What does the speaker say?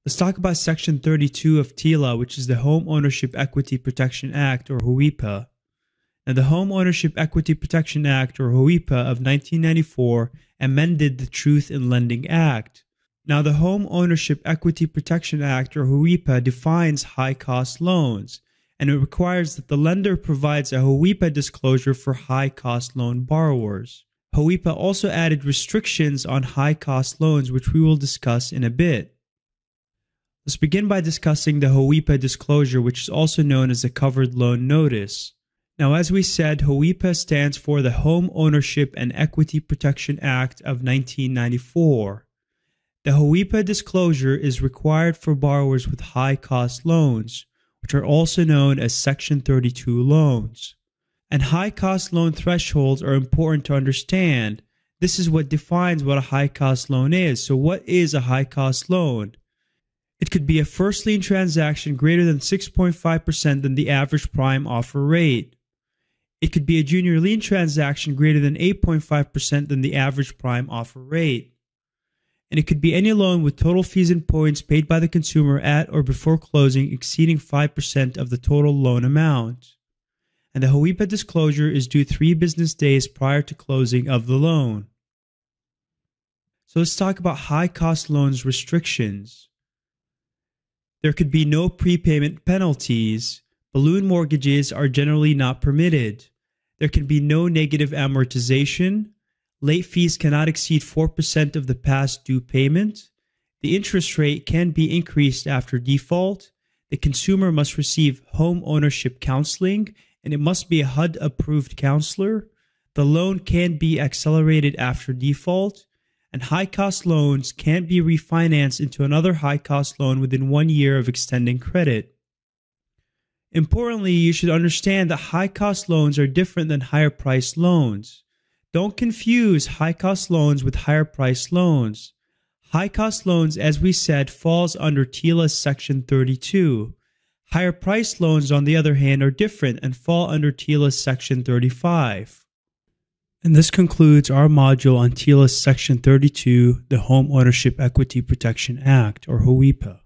Let's talk about Section 32 of TILA, which is the Home Ownership Equity Protection Act, or HOEPA. Now, the Home Ownership Equity Protection Act, or HOEPA, of 1994 amended the Truth in Lending Act. Now, the Home Ownership Equity Protection Act, or HOEPA, defines high-cost loans, and it requires that the lender provides a HOEPA disclosure for high-cost loan borrowers. HOEPA also added restrictions on high-cost loans, which we will discuss in a bit. Let's begin by discussing the HOEPA disclosure, which is also known as the Covered Loan Notice. Now, as we said, HOEPA stands for the Home Ownership and Equity Protection Act of 1994. The HOEPA disclosure is required for borrowers with high-cost loans, which are also known as Section 32 loans. And high-cost loan thresholds are important to understand. This is what defines what a high-cost loan is. So what is a high-cost loan? It could be a first lien transaction greater than 6.5% than the average prime offer rate. It could be a junior lien transaction greater than 8.5% than the average prime offer rate. And it could be any loan with total fees and points paid by the consumer at or before closing exceeding 5% of the total loan amount. And the HOEPA disclosure is due 3 business days prior to closing of the loan. So let's talk about high-cost loans restrictions. There could be no prepayment penalties. Balloon mortgages are generally not permitted. There can be no negative amortization. Late fees cannot exceed 4% of the past due payment. The interest rate can be increased after default. The consumer must receive home ownership counseling, and it must be a HUD-approved counselor. The loan can be accelerated after default. And high-cost loans can't be refinanced into another high-cost loan within 1 year of extending credit. Importantly, you should understand that high-cost loans are different than higher-priced loans. Don't confuse high-cost loans with higher-priced loans. High-cost loans, as we said, falls under TILA's Section 32. Higher-priced loans, on the other hand, are different and fall under TILA's Section 35. And this concludes our module on TILA's Section 32, the Home Ownership Equity Protection Act, or HOEPA.